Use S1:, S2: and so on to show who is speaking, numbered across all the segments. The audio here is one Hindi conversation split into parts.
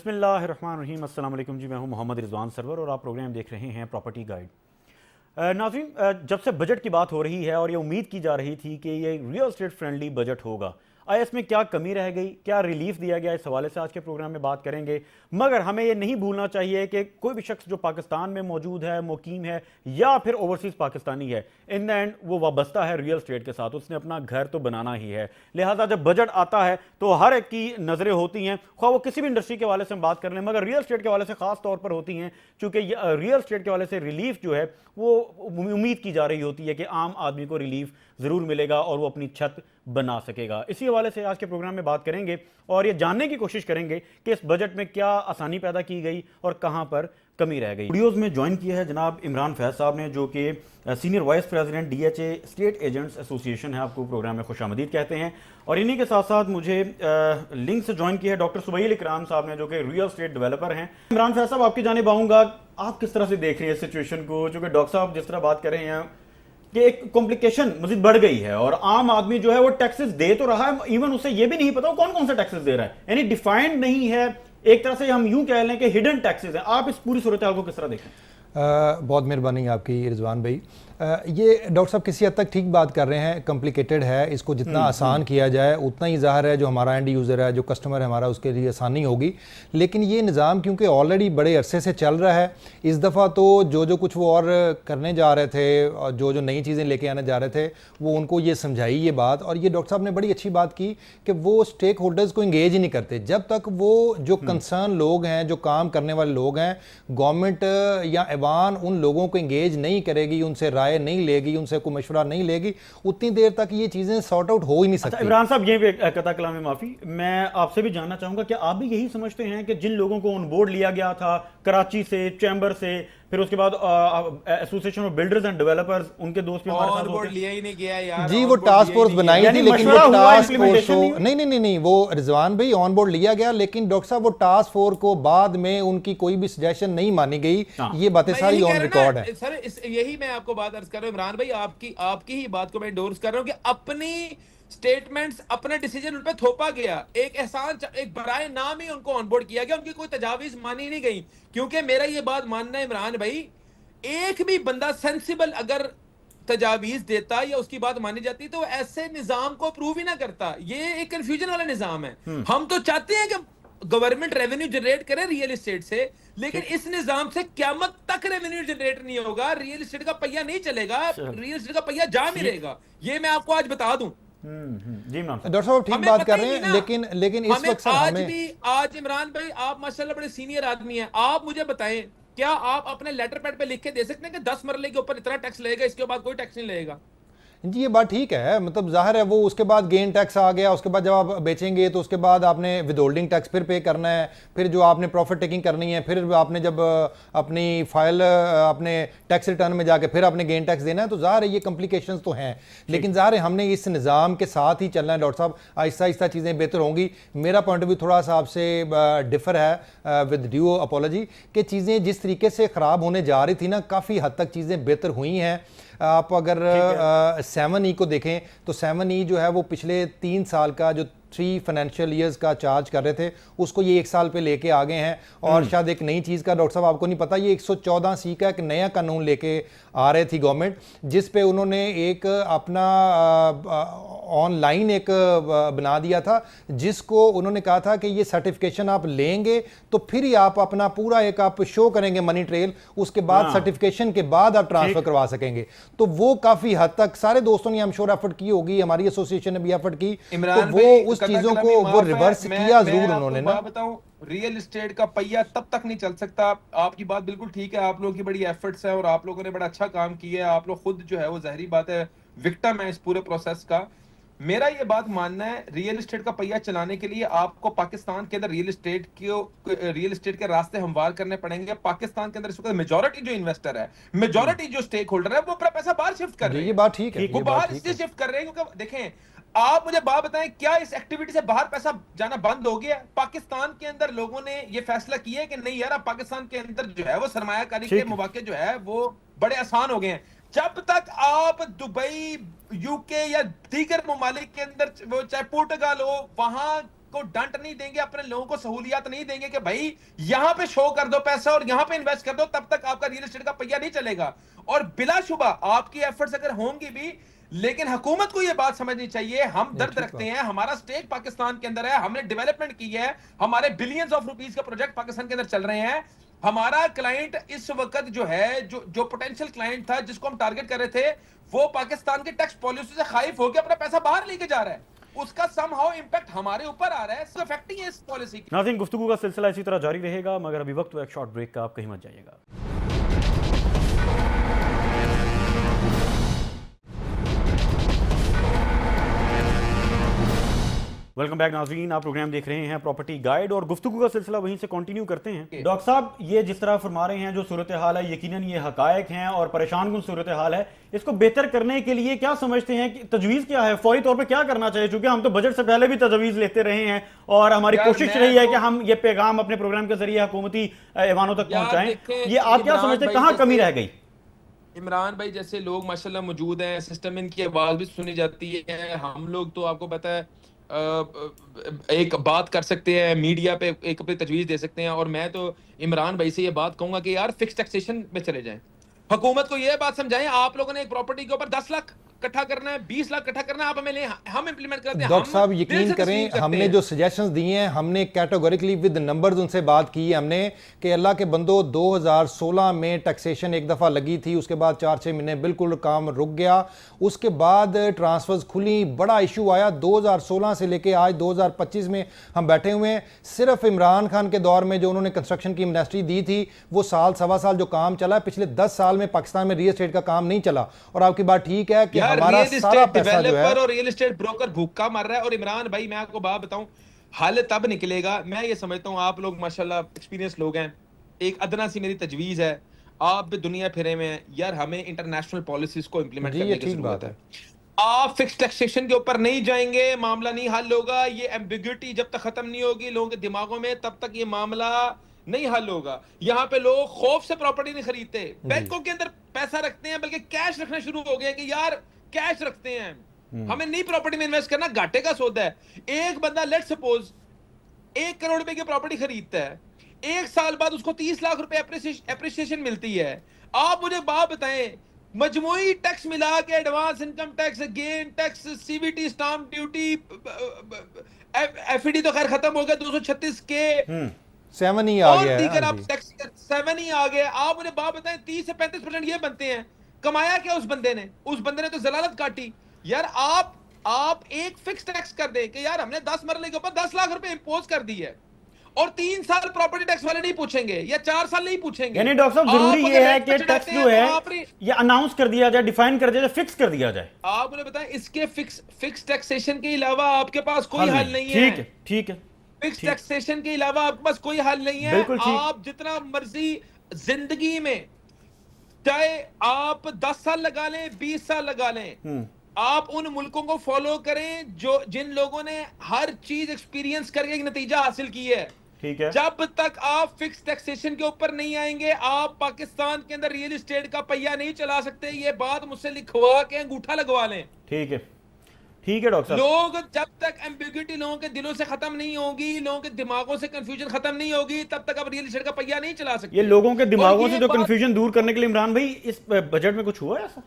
S1: बिस्मिल्लाहिर्रहमानिर्रहीम। अस्सलाम वालेकुम जी, मैं हूं मोहम्मद रिजवान सरवर और आप प्रोग्राम देख रहे हैं प्रॉपर्टी गाइड। नाज़रीन, जब से बजट की बात हो रही है और ये उम्मीद की जा रही थी कि ये रियल स्टेट फ्रेंडली बजट होगा, आया इसमें क्या कमी रह गई, क्या रिलीफ दिया गया, इस हवाले से आज के प्रोग्राम में बात करेंगे। मगर हमें ये नहीं भूलना चाहिए कि कोई भी शख्स जो पाकिस्तान में मौजूद है, मुकीम है या फिर ओवरसीज़ पाकिस्तानी है, इन द एंड वो वाबस्ता है रियल स्टेट के साथ। उसने अपना घर तो बनाना ही है। लिहाजा जब बजट आता है तो हर एक की नज़रें होती हैं, ख्वाह वो किसी भी इंडस्ट्री के हवाले से हम बात कर लें, मगर रियल स्टेट के हवाले से ख़ास तौर पर होती हैं, चूँकि रियल स्टेट के हवाले से रिलीफ जो है वो उम्मीद की जा रही होती है कि आम आदमी को रिलीफ ज़रूर मिलेगा और वो अपनी छत बना सकेगा। इसी हवाले से आज के प्रोग्राम में बात करेंगे और ये जानने की कोशिश करेंगे कि इस बजट में क्या आसानी पैदा की गई और कहां पर कमी रह गई। वीडियोज़ में ज्वाइन किया है जनाब इमरान फैज साहब ने, जो कि senior vice president DHA state agents association है। आपको प्रोग्राम में खुशामदीद कहते हैं। और इन्हीं के साथ साथ मुझे लिंक से ज्वाइन किया है डॉक्टर सुबैल इकराम साहब ने, जो कि रियल स्टेट डेवलपर हैं। इमरान फैज साहब, आपकी जानिब आऊँगा, आप किस तरह से देख रहे हैं इस सिचुएशन को? चूँकि डॉक्टर साहब जिस तरह बात कर रहे हैं कि एक कॉम्प्लिकेशन मजीद बढ़ गई है और आम आदमी जो है वो टैक्सेस दे तो रहा है, इवन उसे ये भी नहीं पता कौन कौन सा टैक्सेस दे रहा है, यानी डिफाइंड नहीं है। एक तरह से हम यूं कह लें कि हिडन टैक्सेस हैं। आप इस पूरी सूरत को किस तरह देखें?
S2: बहुत मेहरबानी आपकी रिजवान भाई। ये डॉक्टर साहब किसी हद तक ठीक बात कर रहे हैं। कॉम्प्लिकेटेड है, इसको जितना आसान किया जाए उतना ही ज़ाहिर है जो हमारा एंड यूज़र है, जो कस्टमर है हमारा, उसके लिए आसानी होगी। लेकिन ये निज़ाम क्योंकि ऑलरेडी बड़े अरसे से चल रहा है, इस दफ़ा तो जो कुछ वो और करने जा रहे थे और जो नई चीज़ें लेके आने जा रहे थे, वो उनको ये समझाई ये बात। और ये डॉक्टर साहब ने बड़ी अच्छी बात की कि वो स्टेक होल्डर्स को इंगेज ही नहीं करते जब तक वो जो कंसर्न लोग हैं, जो काम करने वाले लोग हैं, गवर्नमेंट या ऐवान उन लोगों को इंगेज नहीं करेगी, उनसे राय नहीं लेगी, उनसे कोई मशवरा नहीं लेगी, उतनी देर तक ये चीजें सॉर्ट आउट हो ही नहीं सकती।
S1: इमरान साहब, ये कता कलाम में माफी, मैं आपसे भी जानना चाहूंगा कि आप भी यही समझते हैं कि जिन लोगों को ऑन बोर्ड लिया गया था कराची से, चैम्बर से, फिर उसके बाद association of builders and developers, उनके दोस्त भी हमारे साथ होते हैं।
S3: लिया ही नहीं गया यार
S2: जी, वो टास्क फोर्स बनाई थी, लेकिन वो टास्क फोर्स नहीं, वो रिजवान भाई ऑन बोर्ड लिया गया, लेकिन डॉक्टर साहब वो टास्क फोर्स को बाद में उनकी कोई भी सजेशन नहीं मानी गई। ये बातें सारी ऑन रिकॉर्ड है
S3: सर। यही मैं आपको बात अर्ज कर रहा हूं इमरान भाई, आपकी ही बात को मैं एंडोर्स कर रहा हूं कि अपनी स्टेटमेंट्स, अपने डिसीजन उन पे थोपा गया, एक एहसान, एक बराए नाम ही उनको ऑनबोर्ड किया गया, उनकी कोई तजावीज मानी नहीं गई। क्योंकि मेरा ये बात मानना है इमरान भाई, एक भी बंदा सेंसिबल अगर तजावीज देता या उसकी बात मानी जाती तो ऐसे निजाम को अप्रूव ही ना करता। ये एक कंफ्यूजन वाला निजाम है। हम तो चाहते हैं कि गवर्नमेंट रेवेन्यू जनरेट करे रियल एस्टेट से, लेकिन इस निजाम से क्यामत तक रेवेन्यू जनरेट नहीं होगा, रियल एस्टेट का पहिया नहीं चलेगा, रियल एस्टेट का पहिया जाम ही रहेगा। ये मैं आपको आज बता दूं।
S1: जी मैम,
S2: डॉक्टर साहब ठीक बात कर रहे हैं, लेकिन इस वक्त
S3: आज इमरान भाई आप माशाल्लाह बड़े सीनियर आदमी हैं, आप मुझे बताएं, क्या आप अपने लेटर पैड पे लिख के दे सकते हैं कि 10 मरले के ऊपर इतना टैक्स लगेगा, इसके बाद कोई टैक्स नहीं लगेगा?
S2: जी, ये बात ठीक है। मतलब जाहिर है वो उसके बाद गेन टैक्स आ गया, उसके बाद जब आप बेचेंगे तो उसके बाद आपने विदहोल्डिंग टैक्स फिर पे करना है, फिर जो आपने प्रॉफिट टेकिंग करनी है, फिर आपने जब अपनी फाइल अपने टैक्स रिटर्न में जाके फिर आपने गेन टैक्स देना है, तो जाहिर है ये कॉम्प्लिकेशंस तो हैं। लेकिन जाहिर है हमने इस निज़ाम के साथ ही चलना है डॉक्टर साहब, आहिस्ता आहिस्ता चीज़ें बेहतर होंगी। मेरा पॉइंट ऑफ व्यू थोड़ा सा आपसे डिफर है विद ड्यू अपॉलॉजी, कि चीज़ें जिस तरीके से ख़राब होने जा रही थी ना, काफ़ी हद तक चीज़ें बेहतर हुई हैं। आप अगर 7E को देखें तो 7E जो है वो पिछले 3 साल का जो 3 फाइनेंशियल ईयर्स का चार्ज कर रहे थे, उसको ये 1 साल पे लेके आ गए हैं। और शायद एक नई चीज़ का डॉक्टर साहब आपको नहीं पता, ये 114C का एक नया कानून लेके आ रहे थी गवर्नमेंट, जिस पे उन्होंने एक अपना ऑनलाइन एक बना दिया था, जिसको उन्होंने कहा था कि ये सर्टिफिकेशन आप लेंगे तो फिर ही आप अपना पूरा एक आप शो करेंगे मनी ट्रेल, उसके बाद सर्टिफिकेशन के बाद आप ट्रांसफर करवा सकेंगे। तो वो काफ़ी हद तक सारे दोस्तों ने हम श्योर एफर्ट की होगी, हमारी एसोसिएशन ने भी एफर्ट की, तो वो उस चीजों को वो रिवर्स किया जरूर उन्होंने ना।
S3: बताऊं, रियल एस्टेट का पहिया तब तक नहीं चल सकता। आपकी बात बिल्कुल ठीक है, आप लोगों की बड़ी एफर्ट्स है और आप लोगों ने बड़ा अच्छा काम किया है। आप लोग खुद जो है वो ज़ाहिरी बात है विक्टिम है इस पूरे प्रोसेस का। मेरा ये बात मानना है, रियल एस्टेट का पहिया चलाने के लिए आपको पाकिस्तान के अंदर रियल एस्टेट के रास्ते हमवार करने पड़ेंगे। पाकिस्तान के अंदर इस वक्त मेजॉरिटी जो इन्वेस्टर है, मेजॉरिटी जो स्टेक होल्डर है, वो अपना पैसा बाहर शिफ्ट कर रहे हैं।
S2: ये बात ठीक है,
S3: वो बाहर इसलिए शिफ्ट कर रहे हैं क्योंकि देखें, आप मुझे बात बताएं, क्या इस एक्टिविटी से बाहर पैसा जाना बंद हो गया? पाकिस्तान के अंदर लोगों ने ये फैसला किया है कि नहीं यार, अब पाकिस्तान के अंदर जो है वो सरमायाकारी के मौके जो है वो बड़े आसान हो गए हैं। जब तक आप दुबई, यूके या दीगर ममालिक के अंदर, वो चाहे पुर्तगाल हो, वहां को डंट नहीं देंगे, अपने लोगों को सहूलियत नहीं देंगे कि भाई यहां पे शो कर दो पैसा और यहां पे इन्वेस्ट कर दो, तब तक आपका रियल एस्टेट का पहिया नहीं चलेगा। और बिलाशुबा आपकी एफर्ट्स अगर होंगी भी, लेकिन हुकूमत को यह बात समझनी चाहिए, हम दर्द रखते हैं, हमारा स्टेक पाकिस्तान के अंदर है, हमने डेवलपमेंट की है, हमारे बिलियंस ऑफ रुपीस का प्रोजेक्ट पाकिस्तान के अंदर चल रहे हैं। हमारा क्लाइंट इस वक्त जो है, जो पोटेंशियल क्लाइंट था जिसको हम टारगेट कर रहे थे, वो पाकिस्तान के टैक्स पॉलिसी से खाइफ होकर अपना पैसा बाहर लेके जा रहा है, उसका समहाउ इंपैक्ट हमारे ऊपर आ रहा है, अफेक्टिंग है इस पॉलिसी।
S1: नाज़रीन, गुफ्तगू का सिलसिला इसी तरह जारी रहेगा, मगर अभी वक्त हुआ एक शॉर्ट ब्रेक का, आप कहीं मत जाइएगा। वेलकम बैक नाज़रीन, आप प्रोग्राम देख रहे हैं प्रॉपर्टी गाइड और गुफ्तगू का सिलसिला वहीं से कंटिन्यू करते हैं। डॉक्टर साहब, ये जिस तरह फरमा रहे हैं, जो सूरत हाल है, यकीनन ये हकायक हैं और परेशान कुन सूरत हाल है। इसको बेहतर करने के लिए क्या समझते हैं कि तजवीज़ क्या है, फौरी तौर पे क्या करना चाहिए? चूंकि हम तो बजट से पहले भी तजवीज़ लेते रहे हैं और हमारी कोशिश रही है कि हम ये पैगाम अपने प्रोग्राम के जरिए हुकूमती ऐवानों तक पहुंचाएं। ये आप क्या समझते हैं, कहाँ कमी रह गई?
S3: इमरान भाई जैसे लोग माशाल्लाह मौजूद हैं, सिस्टम में इनकी आवाज भी सुनी जाती है। हम लोग तो आपको पता है एक बात कर सकते हैं, मीडिया पे एक अपनी तजवीज दे सकते हैं, और मैं तो इमरान भाई से ये बात कहूंगा कि यार फिक्स टैक्सेशन में चले जाएं। हुकूमत को ये बात समझाएं, आप लोगों ने एक प्रॉपर्टी के ऊपर 10 लाख इकट्ठा करना है, 20 लाख इकट्ठा करना है, आप हमें लें, हम इंप्लीमेंट करते हैं।
S2: डॉक्टर साहब यकीन करें, हमने जो सजेशंस दिए हैं, हमने कैटेगोरिकली विद नंबर्स उनसे बात की है हमने कि अल्लाह के बंदो 2016 में टैक्सेशन एक दफ़ा लगी थी, उसके बाद 4-6 महीने बिल्कुल काम रुक गया, उसके बाद ट्रांसफर्स खुली, बड़ा इशू आया। 2016 से लेके आज 2025 में हम बैठे हुए हैं। सिर्फ इमरान खान के दौर में जो उन्होंने कंस्ट्रक्शन की मिनिस्ट्री दी थी, वो साल सवा साल जो काम चला है, पिछले 10 साल में पाकिस्तान में रियल एस्टेट का काम नहीं चला। और आपकी बात ठीक है कि हमारा सारा पैसा जो है,
S3: और रियल एस्टेट ब्रोकर भूखा मर रहा है। और इमरान भाई मैं आपको बात बताऊं, हल तब निकलेगा, मैं ये समझता हूं, आप लोग माशाल्लाह एक्सपीरियंस लोग हैं, एक अदना सी मेरी तजवीज है, आप भी दुनिया फिरे में हैं यार, हमें इंटरनेशनल पॉलिसीज को इंप्लीमेंट करने की जरूरत है। आप फिक्स टैक्सेशन के ऊपर नहीं जाएंगे, मामला नहीं हल होगा। ये एम्बिग्युइटी जब तक खत्म नहीं होगी लोगों के दिमागों में, तब तक ये मामला नहीं हल होगा। यहाँ पे लोग खौफ से प्रॉपर्टी नहीं खरीदते, बैंकों के अंदर पैसा रखते हैं, बल्कि कैश रखना शुरू हो गया कि यार कैश रखते हैं, हमें नई प्रॉपर्टी में इन्वेस्ट करना घाटे का सौदा है। एक बंदा लेट सपोज 1 करोड़ रुपए की प्रॉपर्टी खरीदता है, 1 साल बाद उसको 30 लाख रुपए एप्रिसिएशन मिलती है। आप मुझे बात बताएं, मजमूई टैक्स मिला के advance income tax, gain tax, CVT, stamp duty, FED तो खैर खत्म हो गया, 236 के
S2: 7 ही आ गया है,
S3: आप टैक्स 7 ही आ गया। आप मुझे बात बताएं, 30 से 35% ये बनते हैं, कमाया क्या उस बंदे ने? उस बंदे ने तो जलालत काटी। यार आप एक फिक्स टैक्स कर दें कि यार हमने 10 मरले के ऊपर 10 लाख रुपए इंपोज कर दी है, और 3 साल प्रॉपर्टी टैक्स वाले नहीं पूछेंगे या 4 साल नहीं पूछेंगे।
S1: यानी डॉक्टर साहब जरूरी ये है कि टैक्स जो है ये अनाउंस कर दिया जाए, डिफाइन कर दिया जाए, फिक्स कर दिया जाए।
S3: आप मुझे बताएं, इसके फिक्स टैक्सेशन के अलावा आपके पास कोई हल नहीं है।
S1: ठीक है,
S3: फिक्स टैक्सेशन के अलावा आपके पास कोई हल नहीं है। आप जितना मर्जी जिंदगी में, चाहे आप 10 साल लगा लें, 20 साल लगा लें, आप उन मुल्कों को फॉलो करें जिन लोगों ने हर चीज एक्सपीरियंस करके एक नतीजा हासिल की है।
S1: ठीक है,
S3: जब तक आप फिक्स टैक्सेशन के ऊपर नहीं आएंगे, आप पाकिस्तान के अंदर रियल एस्टेट का पहिया नहीं चला सकते। ये बात मुझसे लिखवा के अंगूठा लगवा लें।
S1: ठीक है डॉक्टर साहब।
S3: लोग जब तक एम्बिग्युइटी लोगों के दिलों से खत्म नहीं होगी, लोगों के दिमागों से कंफ्यूजन खत्म नहीं होगी, तब तक आप रियल एस्टेट का पहिया नहीं चला सकते।
S1: ये लोगों के दिमागों से जो कंफ्यूजन दूर करने के लिए इमरान भाई इस बजट में कुछ हुआ है ऐसा?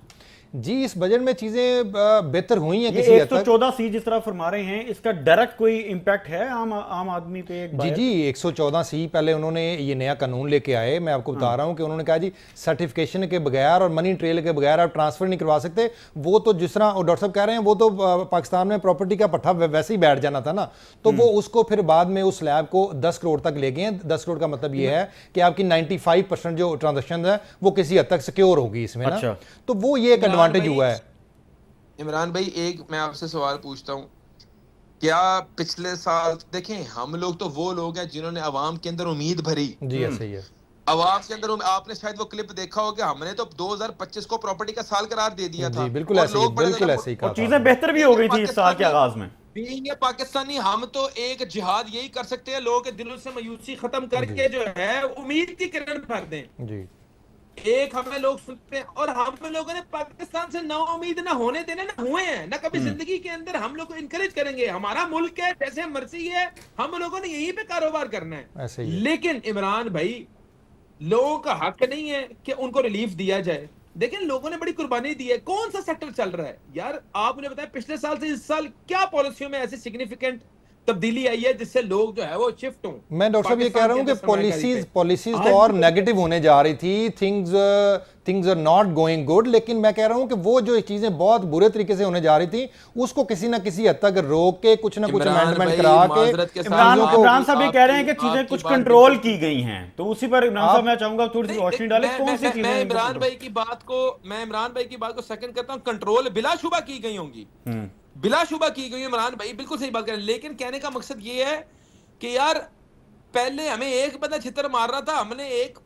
S2: जी, इस बजट में चीजें बेहतर हुई हैं किसी हद तक।
S1: 114 सी जिस तरह फरमा रहे हैं, इसका डायरेक्ट कोई इंपैक्ट है आम आदमी पे?
S2: जी 114 सी पहले उन्होंने ये नया कानून लेके आए। मैं आपको बता रहा हूँ कि उन्होंने कहा जी सर्टिफिकेशन के बगैर और मनी ट्रेल के बगैर आप ट्रांसफर नहीं करवा सकते। वो तो जिस तरह डॉक्टर साहब कह रहे हैं, वो तो पाकिस्तान में प्रॉपर्टी का पट्टा वैसे ही बैठ जाना था ना, तो वो उसको फिर बाद में उस स्लैब को 10 करोड़ तक ले गए। 10 करोड़ का मतलब ये है कि आपकी 95% जो ट्रांजेक्शन है वो किसी हद तक सिक्योर होगी इसमें ना, तो वो ये एक एडवांटेज हुआ है।
S3: इमरान भाई एक मैं आपसे सवाल पूछता हूँ, क्या पिछले साल देखें, हम लोग तो वो लोग हैं जिन्होंने अवाम के अंदर उम्मीद भरी।
S2: जी ऐसे ही है।
S3: अवाम के अंदर आपने शायद वो क्लिप देखा हो कि हमने तो 2025 को प्रॉपर्टी का साल करार दे दिया था।
S2: बिल्कुल ऐसे ही कहा,
S1: चीजें बेहतर भी हो गई थी इस साल के आगाज में।
S3: बीइंग पाकिस्तानी हम तो एक जिहाद यही कर सकते हैं, लोगों के दिलों से मायूसी खत्म करके जो है उम्मीद की किरण भर दें।
S2: जी
S3: एक हमें लोग सुनते हैं और हम लोगों ने पाकिस्तान से ना उम्मीद ना होने देने ना हुए हैं ना कभी जिंदगी के अंदर। हम लोग को इनकरेज करेंगे, हमारा मुल्क है, जैसे मर्जी है, हम लोगों ने यहीं पे कारोबार करना है।
S2: ऐसे ही है।
S3: लेकिन इमरान भाई, लोगों का हक नहीं है कि उनको रिलीफ दिया जाए। देखिए लोगों ने बड़ी कुर्बानी दी है, कौन सा सेक्टर चल रहा है यार? आपने बताया पिछले साल से इस साल क्या पॉलिसियों में ऐसी सिग्निफिकेंट तब्दीली आई है जिससे लोग जो है वो शिफ्ट हों।
S2: मैं डॉक्टर साहब ये कह रहा हूँ कि पॉलिसीज तो और नेगेटिव होने जा रही थी, things are not going good, लेकिन मैं कह रहा हूँ कि वो जो चीजें बहुत बुरे तरीके से होने जा रही थी उसको किसी ना किसी हद तक रोक के कुछ ना कुछ अमेंडमेंट करा के
S1: इमरान साहब ये कह रहे हैं कि चीजें कुछ कंट्रोल की गई हैं, तो उसी पर इमरान साहब मैं चाहूंगा थोड़ी सी रोशनी डालें। कौन सी चीजें?
S3: मैं इमरान भाई की बात को सेकंड करता हूं। कंट्रोल बिलाशुबा की गई होंगी, बिलाशुबा की गई। इमरान भाई बिल्कुल सही बात कर रहे हैं, लेकिन कहने का मकसद ये है कि यार पहले हमें एक बंदा छितर मार रहा था, हमने एक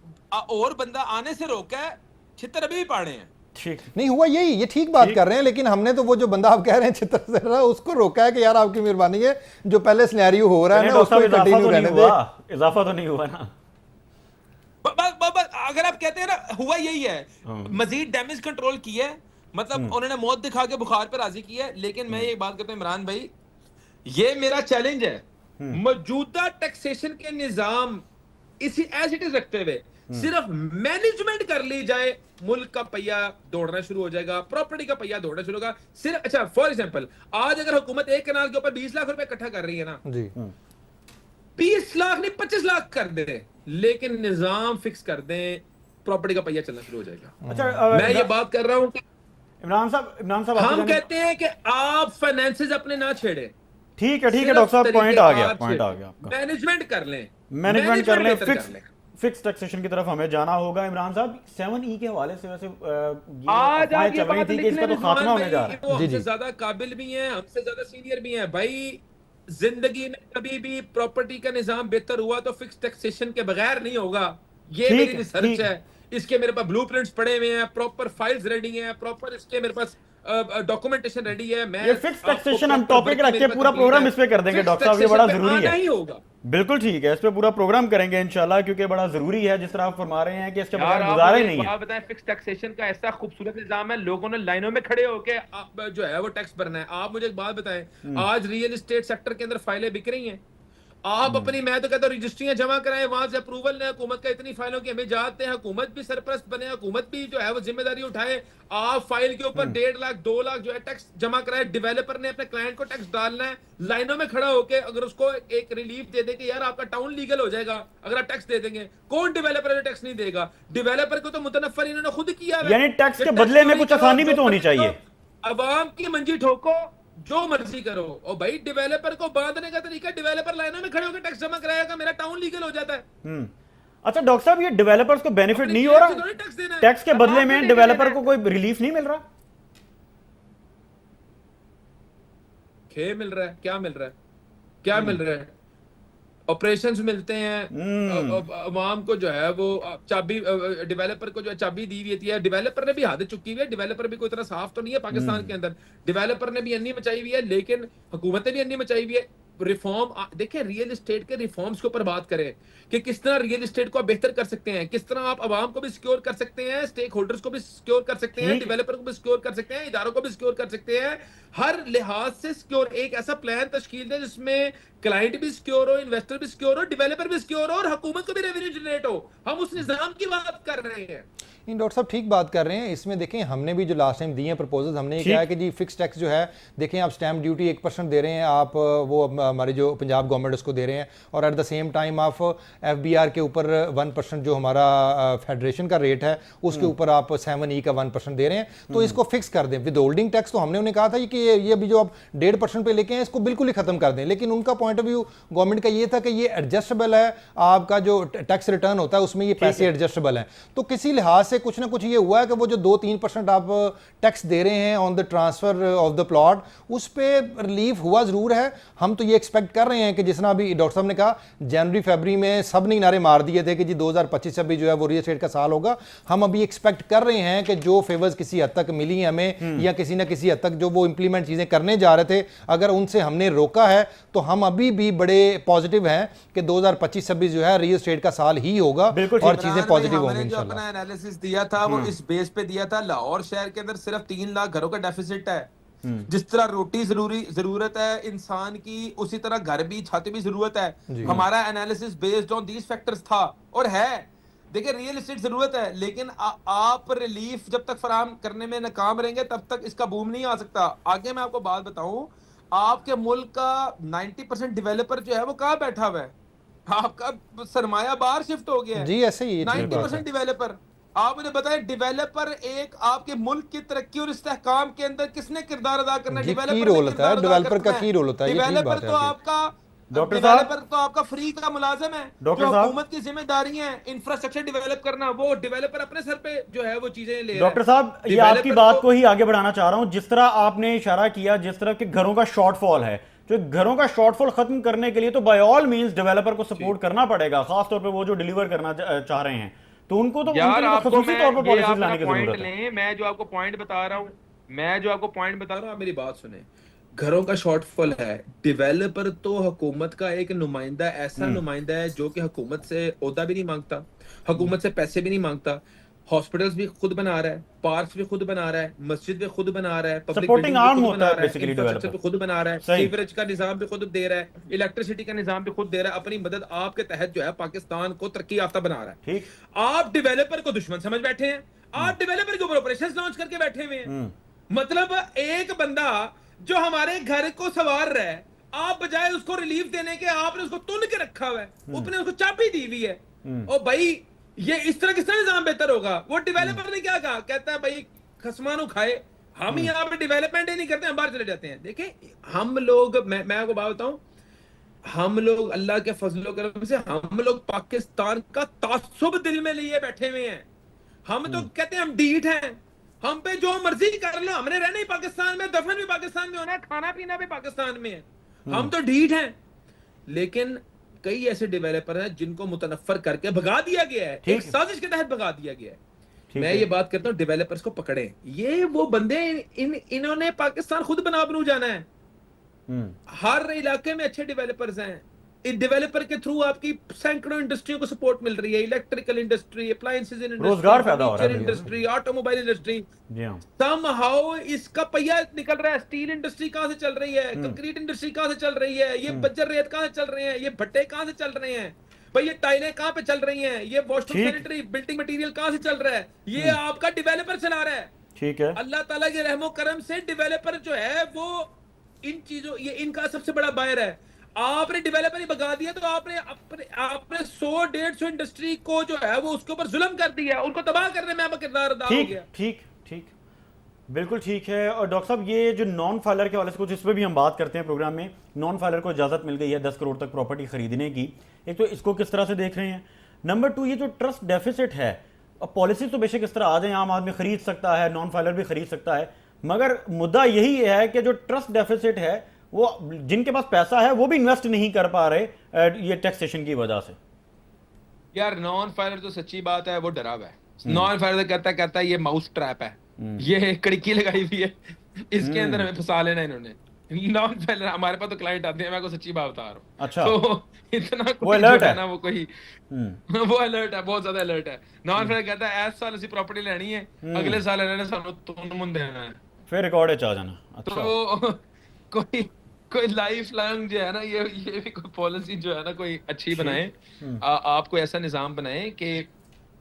S3: और बंदा आने से रोका है, छितर अभी भी पाड़े हैं।
S1: ठीक
S2: नहीं हुआ यही, ये ठीक बात कर रहे हैं, लेकिन हमने तो वो जो बंदा आप कह रहे हैं छितर से रहा उसको रोका है कि यार आपकी मेहरबानी है, जो पहले सिनेरियो हो रहा है ना उसको कंटिन्यू रहने दे।
S1: इजाफा तो नहीं हुआ ना?
S3: अगर आप कहते हैं ना हुआ यही है, मजीद डैमेज कंट्रोल किया है, मतलब उन्होंने मौत दिखा के बुखार पे राजी किया है। लेकिन मैं ये बात करता हूं इमरान भाई, ये मेरा चैलेंज है, मौजूदा टैक्सेशन के निजाम इसी एज इट इज रखते हुए सिर्फ मैनेजमेंट कर ली जाए, मुल्क का पहिया दौड़ना शुरू हो जाएगा, प्रॉपर्टी का पहिया दौड़ना शुरू होगा। सिर्फ अच्छा फॉर एग्जांपल, आज अगर हुकूमत एक कनाल के ऊपर 20 लाख रुपए इकट्ठा कर रही है ना
S2: जी,
S3: 20 लाख नहीं 25 लाख कर दे, लेकिन निजाम फिक्स कर दें, प्रॉपर्टी का पहिया चलना शुरू हो जाएगा।
S1: अच्छा
S3: मैं ये बात कर रहा हूं कि
S1: इमरान साहब
S3: हम कहते हैं कि आप फाइनेंसेस अपने ना छेड़े।
S1: ठीक है डॉक्टर साहब, पॉइंट आ गया आपका।
S3: मैनेजमेंट कर लें,
S1: फिक्स टैक्सेशन की तरफ हमें जाना होगा। इमरान साहब 7E के हवाले से वैसे
S3: आज आप ये
S1: चल रही
S3: बात
S1: थी कि
S3: लिख
S1: इसका
S3: लें,
S1: तो खात्मा होने जा रहा है।
S3: वो हमसे ज्यादा काबिल भी हैं, हमसे ज्यादा सीनियर भी हैं भाई। जिंदगी में कभी भी प्रॉपर्टी का निजाम बेहतर हुआ तो फिक्स टैक्सेशन के बगैर नहीं होगा। ये मेरी रिसर्च है, इसके मेरे पास ब्लूप्रिंट्स पड़े हुए हैं, प्रॉपर फाइल्स रेडी हैं, प्रॉपर इसके मेरे पास डॉक्यूमेंटेशन रेडी है। मैं
S1: ये फिक्स टैक्सेशन हम टॉपिक रख के पूरा प्रोग्राम इस पे कर देंगे डॉक्टर साहब, ये बड़ा जरूरी है।
S3: होगा
S1: बिल्कुल ठीक है, इस पे पूरा प्रोग्राम करेंगे इंशाल्लाह, क्योंकि बड़ा जरूरी है, जिस तरह आप फरमा रहे हैं कि इसके बगैर गुजारा ही नहीं है।
S3: आप बताएं, फिक्स टैक्सेशन का ऐसा खूबसूरत निजाम है, लोगों ने लाइनों में खड़े होकर जो है वो टैक्स भरना है। आप मुझे एक बात बताएं, आज रियल एस्टेट सेक्टर के अंदर फाइलें बिक रही हैं, आप अपनी, मैं तो कहता हूं रजिस्ट्रियां जमा कराएं, वहां से अप्रूवल लें हुकूमत का, इतनी फाइलों की हमें जाते हैं, हुकूमत भी सरपरस्त बने, हुकूमत भी जो है वो जिम्मेदारी उठाए। आप फाइल के ऊपर 1.5 लाख 2 लाख जो है टैक्स जमा कराए, डेवलपर ने अपने क्लाइंट को टैक्स डालना है, लाइनों में खड़ा होकर अगर उसको एक रिलीफ दे दे कि यार आपका टाउन लीगल हो जाएगा अगर आप टैक्स दे देंगे, कौन डेवलपर टैक्स नहीं देगा? डेवलपर को तो मुतनफ्फर इन्होंने खुद किया है,
S1: यानी टैक्स के बदले में कुछ आसानी भी तो होनी चाहिए।
S3: अवाम की मंजी ठोको, जो मर्जी करो, और भाई डेवलपर को बांधने का तरीका, डेवलपर लाइनों में खड़े होकर टैक्स जमा कराएगा, मेरा टाउन लीगल हो जाता है।
S1: अच्छा डॉक्टर साहब, ये डेवलपर्स को बेनिफिट नहीं हो रहा? टैक्स के बदले में डेवलपर को कोई रिलीफ नहीं मिल रहा?
S3: मिल रहा है, क्या मिल रहा है, क्या मिल रहा है? ऑपरेशंस मिलते हैं, अवाम को जो है वो चाबी, डेवलपर को जो है चाबी दी हुई है, डेवलपर ने भी हाथ चुकी हुई है, डेवलपर भी कोई इतना साफ तो नहीं है पाकिस्तान के अंदर, डेवलपर ने भी अन्नी मचाई हुई है, लेकिन हुकूमत ने भी अन्नी मचाई हुई है। रिफॉर्म देखिए, रियल एस्टेट के रिफॉर्म्स के ऊपर बात करें कि किस तरह रियल एस्टेट को आप बेहतर कर सकते हैं, किस तरह आप आवाम को भी सिक्योर कर सकते हैं, स्टेक होल्डर्स को भी सिक्योर कर सकते हैं, डेवलपर को भी सिक्योर कर सकते हैं, इदारों को भी सिक्योर कर सकते हैं, हर लिहाज से सिक्योर एक ऐसा प्लान तश्कील दे जिसमें क्लाइंट भी सिक्योर हो, इन्वेस्टर भी सिक्योर हो, डेवलपर भी सिक्योर हो और हुकूमत को भी रेवेन्यू जनरेट हो। हम उस निजाम की बात कर रहे हैं।
S2: इन डॉक्टर साहब ठीक बात कर रहे हैं। इसमें देखें, हमने भी जो लास्ट टाइम दिए हैं प्रपोजल, हमने ये कहा है कि जी फिक्स टैक्स जो है, देखें आप स्टैम्प ड्यूटी 1% दे रहे हैं, आप वो हमारी जो पंजाब गवर्नमेंट उसको दे रहे हैं, और एट द सेम टाइम आप FBR के ऊपर 1% जो हमारा फेडरेशन का रेट है उसके ऊपर आप 7E का 1% दे रहे हैं, तो इसको फिक्स कर दें। विद होल्डिंग टैक्स तो हमने उन्हें कहा था कि ये अभी जो आप 1.5% पे लेके हैं इसको बिल्कुल ही खत्म कर दें, लेकिन उनका पॉइंट ऑफ व्यू गवर्नमेंट का ये था कि ये एडजस्टेबल है, आपका जो टैक्स रिटर्न होता है उसमें ये पैसे एडजस्टेबल हैं, तो किसी लिहाज से कुछ ना कुछ ये हुआ है कि वो जो 2-3% आप टैक्स दे रहे हैं on the transfer of the plot, उस पे रिलीफ हुआ जरूर है। हम तो ये एक्सपेक्ट कर रहे हैं कि जिस तरह अभी डॉक्टर साहब ने कहा, जनवरी फरवरी में सब ने नारे मार दिए थे कि जी 2025 से भी जो है वो रियल एस्टेट का साल होगा। हम अभी एक्सपेक्ट कर रहे हैं कि जो फेवर्स किसी हद तक मिली हमें या किसी ना किसी हद तक जो वो इंप्लीमेंट चीजें करने जा रहे थे, अगर उनसे हमने रोका है तो हम अभी भी बड़े पॉजिटिव हैं कि 2025-26 जो है रियल एस्टेट का साल ही होगा और चीजें पॉजिटिव होंगी इंशाल्लाह।
S3: अपना एनालिसिस दिया था वो इस बेस पे दिया था, लाहौर शहर के अंदर सिर्फ 3 लाख घरों का डेफिसिट है। जिस तरह रोटी जरूरत है इंसान की, उसी तरह घर भी, छत भी जरूरत है। हमारा analysis based on these factors था और है। देखिए रियल एस्टेट जरूरत है, लेकिन आप रिलीफ जब तक फराहम करने में नाकाम रहेंगे तब तक इसका बूम नहीं आ सकता। आगे मैं आपको बात बताऊं, आपके मुल्क का 90% डेवलपर जो है वो कहाँ बैठा हुआ है? आपका सरमाया बाहर शिफ्ट हो गया है
S2: जी, ऐसे ही
S3: 90% डेवलपर। आप मुझे बताएं, डेवलपर एक आपके मुल्क की तरक्की और इस्तेहकाम के अंदर किसने किरदार अदा करना है?
S2: की
S3: डेवलपर
S2: रोल होता है, डेवलपर का की रोल होता है। ये ठीक
S3: डेवलपर
S2: बात है
S3: तो
S2: आपकी।
S3: आपका
S1: डॉक्टर
S3: डेवलपर तो आपका फ्री का मुलाजिम है।
S1: डॉक्टर
S3: जो
S1: साहब,
S3: हुकूमत की जिम्मेदारी है इंफ्रास्ट्रक्चर डेवलप करना, वो डेवलपर अपने सर पे जो है वो चीजें ले रहा है।
S1: डॉक्टर साहब, ये आपकी बात को ही आगे बढ़ाना चाह रहा हूं। जिस तरह आपने इशारा किया, जिस तरह के घरों का शॉर्टफॉल है, जो घरों का शॉर्टफॉल खत्म करने के लिए तो बाय ऑल मींस डेवलपर को सपोर्ट करना पड़ेगा, खासतौर पे वो जो डिलीवर करना चाह रहे हैं, तो उनको तो
S3: यार आपको
S1: खसूसी तौर पर पॉलिसीज लाने की
S3: पॉइंट
S1: जरूरत है।
S3: लें, मैं जो आपको पॉइंट बता रहा हूं, आप मेरी बात सुने। घरों का शॉर्टफॉल है, डेवलपर तो हुकूमत का एक नुमाइंदा, ऐसा नुमाइंदा है जो कि हुकूमत से ओहदा भी नहीं मांगता, हुकूमत से पैसे भी नहीं मांगता। हॉस्पिटल्स भी खुद बना रहा है, पार्क्स भी खुद बना रहा है, मस्जिद भी खुद बना रहा है, पब्लिक
S1: सपोर्टिंग आर्म
S3: खुद
S1: होता
S3: बना
S1: है
S3: रहा है,
S1: बेसिकली
S3: इंफ्रास्ट्रक्चर
S1: डेवलपर।
S3: भी खुद बना रहा है,
S1: सही।
S3: सीवरेज का निजाम भी खुद दे रहा है, इलेक्ट्रिसिटी का निजाम भी खुद दे रहा है। अपनी मदद आपके तहत जो है पाकिस्तान को तरक्की याफ्ता बना रहा है।
S1: ठीक।
S3: आप डेवलपर को दुश्मन समझ बैठे हैं, आप डेवलपर के ऊपर ऑपरेशंस लॉन्च करके बैठे हुए हैं। मतलब एक बंदा जो हमारे घर को संवार रहा है, आप बजाय उसको रिलीफ देने के आपने उसको तुन के रखा हुआ है, आपने उसको चाबी दी हुई है। और भाई ये इस तरह किसका निजाम बेहतर होगा? वो डेवलपर ने क्या कहा? कहता है भाई खसमानो खाए, हम यहाँ पे डेवलपमेंट ही नहीं करते, हम बाहर चले जाते हैं। देखिए हम लोग, मैं आपको बात बताऊं, हम लोग अल्लाह के फजलो करम से हम लोग पाकिस्तान का तासुब दिल में लिए बैठे हुए हैं। हम तो कहते हैं हम डीठ हैं, हम पे जो मर्जी कर लो, हमने रहना ही पाकिस्तान में, दफन भी पाकिस्तान में होना है, खाना पीना भी पाकिस्तान में है, हम तो ढीठ हैं। लेकिन कई ऐसे डेवलपर हैं जिनको मुतनफर करके भगा दिया गया है, एक साजिश के तहत भगा दिया गया है। मैं ये बात करता हूँ, डेवलपर्स को पकड़े, ये वो बंदे इन्होंने पाकिस्तान खुद बनू जाना है। हर इलाके में अच्छे डेवलपर्स हैं। इस डेवलपर के थ्रू आपकी सैकड़ों इंडस्ट्रियों को सपोर्ट मिल रही है, इलेक्ट्रिकल इंडस्ट्री, अप्लायंसेज इंडस्ट्री,
S1: रोजगार पैदा हो रहा है
S3: इंडस्ट्री, ऑटोमोबाइल इंडस्ट्री।
S1: जी हाँ।
S3: समहाउ इसका पहिया निकल रहा है। स्टील इंडस्ट्री कहां से चल रही है, कंक्रीट इंडस्ट्री कहां से चल रही है, ये बंजर रेत कहां से चल रहे हैं, ये भट्टे कहां से चल रहे हैं, भाई ये टाइलें कहां पे चल रही हैं, ये वॉशरूम सैनिटरी बिल्डिंग मटेरियल कहां से चल रहा है, ये आपका डेवलपर चला रहा है।
S1: ठीक है।
S3: अल्लाह ताला के रहमो करम से डेवलपर जो है वो इन चीजों, ये इनका सबसे बड़ा बायर है। आपने डेवलपर ही भगा दिया तो आपने 100-150 इंडस्ट्री को जो है वो उसके ऊपर जुल्म कर दिया, उनको तबाह करने में आपका किरदार अदा हो गया।
S1: ठीक, बिल्कुल ठीक है। और डॉक्टर साहब, ये जो नॉन फाइलर के वाले से कुछ इस पर भी हम बात करते हैं प्रोग्राम में। नॉन फाइलर को इजाज़त मिल गई है 10 करोड़ तक प्रॉपर्टी खरीदने की। एक तो इसको किस तरह से देख रहे हैं? नंबर 2, ये जो ट्रस्ट डेफिसिट है, अब पॉलिसी तो बेशक इस तरह आ जाए, आम आदमी खरीद सकता है, नॉन फाइलर भी खरीद सकता है, मगर मुद्दा यही है कि जो ट्रस्ट डेफिसिट है, वो जिनके पास पैसा है वो भी इन्वेस्ट नहीं कर पा रहे ये टैक्सेशन की वजह से।
S3: यार नॉन फाइलर तो सच्ची बात है वो डरा हुआ है। नॉन फाइलर कहता है ये माउस ट्रैप है, ये कड़की लगाई हुई है, इसके अंदर हमें फंसा लेना इन्होंने। नॉन फाइलर, हमारे पास तो क्लाइंट आते हैं, मैं को सच्ची बात बता रहा हूँ।
S1: अच्छा।
S3: तो इतना
S1: वो अलर्ट है
S3: ना, वो कोई वो अलर्ट है, बहुत ज्यादा अलर्ट है। नॉन फाइलर कहता है इस साल ऐसी प्रॉपर्टी लेनी है, अगले साल इन्होंने सानू तुन मुन देना है,
S1: फिर रिकॉर्ड च आ जाना। अच्छा।
S3: तो कोई लाइफ लॉन्ग जो है ना, ये भी कोई पॉलिसी जो है ना कोई अच्छी बनाए, आप कोई ऐसा निजाम बनाए कि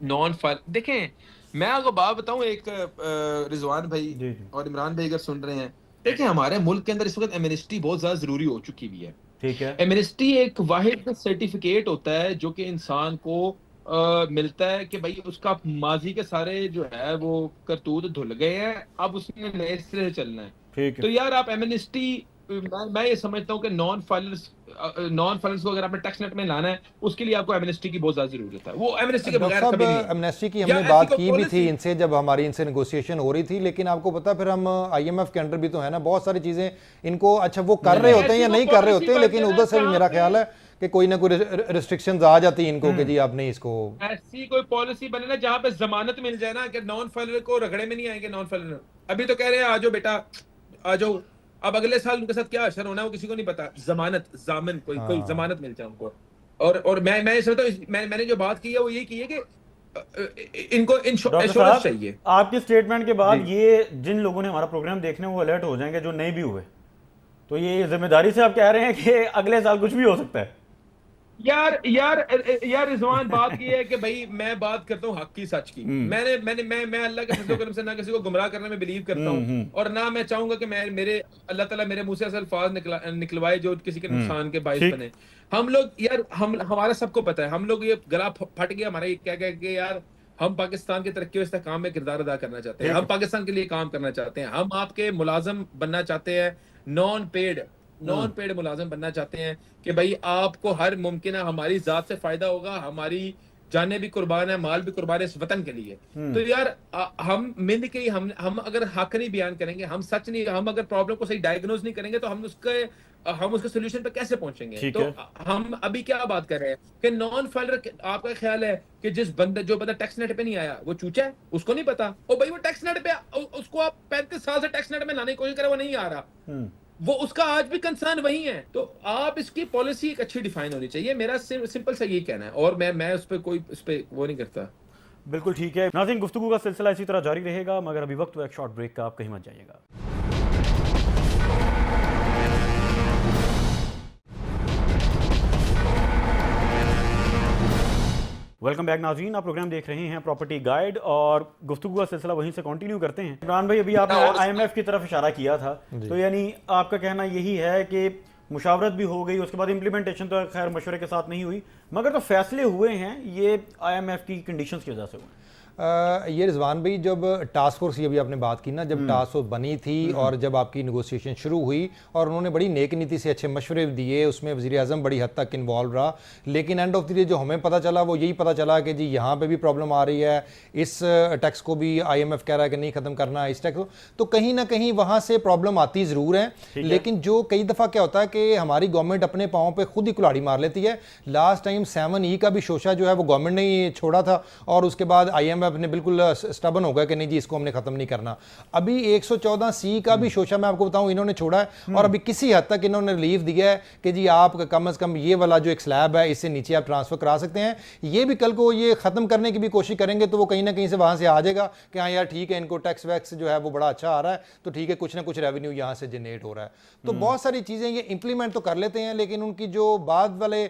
S3: नॉन फाइल। देखें मैं आपको बात बताऊं, एक रिजवान भाई और इमरान भाई अगर सुन रहे हैं, देखिए हमारे मुल्क के अंदर इस वक्त एमनेस्टी बहुत ज्यादा जरूरी हो चुकी हुई है।
S1: ठीक है।
S3: एमनेस्टी एक वाहिद सर्टिफिकेट होता है जो कि इंसान को मिलता है कि भाई उसका माजी के सारे जो है वो करतूत धुल गए हैं, अब उसने नए सिरे से चलना है।
S1: ठीक है।
S3: तो यार आप एमनेस्टी, मैं ये समझता हूँ कि नॉन फाइलर्स को अगर आपने टैक्स नेट में लाना है, उसके लिए आपको एमनेस्टी की बहुत ज्यादा जरूरत है। वो एमनेस्टी के बगैर कभी नहीं।
S2: एमनेस्टी की हमने बात की भी थी इनसे, जब हमारी इनसे नेगोशिएशन हो रही थी, लेकिन आपको पता फिर हम IMF के अंडर भी तो है ना, बहुत सारी चीजें इनको, अच्छा वो कर रहे होते हैं या नहीं कर रहे होते हैं, लेकिन उधर से भी मेरा ख्याल है कि कोई ना कोई रिस्ट्रिक्शंस आ जाती है इनको कि जी आपने इसको,
S3: ऐसी कोई पॉलिसी बने ना जहां पे जमानत मिल जाए ना कि नॉन फाइलर को रगड़े में नहीं आएंगे। नॉन फाइलर अभी तो कह रहे हैं आ जाओ बेटा आ जाओ, अब अगले साल उनके साथ क्या असर होना है वो किसी को नहीं पता। जमानत कोई जमानत मिल जाए उनको। और मैं समझता हूं, मैंने जो बात की है वो ये की है कि इनको
S1: डॉक्टर
S3: एश्योरेंस
S1: साहब,
S3: चाहिए।
S1: आपके स्टेटमेंट के बाद
S3: जी।
S1: ये जिन लोगों ने हमारा प्रोग्राम देखने वो अलर्ट हो जाएंगे जो नहीं भी हुए, तो ये जिम्मेदारी से आप कह रहे हैं कि अगले साल कुछ भी हो सकता है।
S3: यार यार यार रिजवान, बात ये है कि भाई मैं बात करता हूँ हक की, सच की। मैं अल्लाह के फजल करम से ना किसी को गुमराह करने में बिलीव करता हूँ, और ना मैं चाहूंगा कि मैं मेरे अल्लाह ताला मेरे मुंह से ऐसे अल्फाज निकलवाए जो किसी के नुकसान के बायस
S1: ठीक।
S3: बने। हम लोग यार, हम हमारा सबको पता है, हम लोग ये गला फट गया हमारा, ये क्या क्या कि यार हम पाकिस्तान की तरक्की और इस्तेहकाम में किरदार अदा करना चाहते हैं,
S1: ठीक
S3: हम पाकिस्तान के लिए काम करना चाहते हैं, हम आपके मुलाजम बनना चाहते हैं, नॉन पेड मुलाजिम बनना चाहते हैं कि भाई आपको हर मुमकिन हमारी जात से फायदा होगा, हमारी जाने भी कुर्बान है, माल भी कुर्बान है इस वतन के लिए। तो यार हम मिल के ही हम अगर हक नहीं बयान करेंगे, हम सच नहीं, हम अगर प्रॉब्लम को सही डायग्नोज नहीं करेंगे तो हम उसके सोल्यूशन पे कैसे पहुंचेंगे?
S1: ठीक
S3: तो
S1: है।
S3: हम अभी क्या बात कर रहे हैं कि नॉन फाइलर, आपका ख्याल है कि जो बंदा टैक्स नेट पे नहीं आया वो चूचा है, उसको नहीं पता? ओ भाई वो टैक्स नेट पे, उसको आप 35 साल से टैक्स नेट में लाने की कोशिश करें, वो नहीं आ रहा, वो उसका आज भी कंसर्न वही है। तो आप इसकी पॉलिसी एक अच्छी डिफाइन होनी चाहिए, मेरा सिंपल सा यही कहना है, और मैं उस पर वो नहीं करता।
S1: बिल्कुल ठीक है नाज़रीन, गुफ्तगू का सिलसिला इसी तरह जारी रहेगा, मगर अभी वक्त हुआ एक शॉर्ट ब्रेक का, आप कहीं मत जाइएगा। वेलकम बैक नाज़रीन, आप प्रोग्राम देख रहे हैं प्रॉपर्टी गाइड, और गुफ्तगू का सिलसिला वहीं से कंटिन्यू करते हैं। इमरान भाई, अभी आपने IMF की तरफ इशारा किया था, तो यानी आपका कहना यही है कि मुशावरत भी हो गई, उसके बाद इम्प्लीमेंटेशन तो खैर मशवरे के साथ नहीं हुई, मगर तो फैसले हुए हैं ये IMF की कंडीशंस की वजह से हुए।
S2: ये रिजवान भाई, जब टास्क फोर्स की अभी आपने बात की ना, जब टास्क फोर्स बनी थी और जब आपकी नेगोशिएशन शुरू हुई और उन्होंने बड़ी नेक नीति से अच्छे मशवरे दिए, उसमें वज़ीर आज़म बड़ी हद तक इन्वॉल्व रहा, लेकिन एंड ऑफ द डे जो हमें पता चला वो यही पता चला कि जी यहाँ पे भी प्रॉब्लम आ रही है, इस टैक्स को भी IMF कह रहा है कि नहीं ख़त्म करना इस टैक्स को, तो कहीं ना कहीं वहाँ से प्रॉब्लम आती ज़रूर है। लेकिन जो कई दफ़ा क्या होता है कि हमारी गवर्नमेंट अपने पाँव पर खुद ही कुल्हाड़ी मार लेती है। लास्ट टाइम 7E का भी शोशा जो है वो गवर्नमेंट ने ही छोड़ा था, और उसके बाद IMF ने बिल्कुल स्टबन होगा कि नहीं जी इसको हमने खत्म नहीं करना। अभी 114C का भी शोशा मैं आपको बताऊं इन्होंने छोड़ा है, और अभी किसी हद तक इन्होंने रिलीफ दिया है कि जी आप कम से कम ये वाला जो एक स्लैब है इससे नीचे आप ट्रांसफर करा सकते हैं। ये भी कल को ये खत्म करने की भी कोशिश करेंगे तो वो कहीं ना कहीं से वहां से आ जाएगा कि हाँ यार ठीक है, इनको टैक्स वैक्स जो है वो बड़ा अच्छा आ रहा है, तो ठीक है कुछ ना कुछ रेवेन्यू यहाँ से जनरेट हो रहा है। तो बहुत सारी चीजें ये इंप्लीमेंट तो कर लेते हैं, लेकिन उनकी जो बाद वाले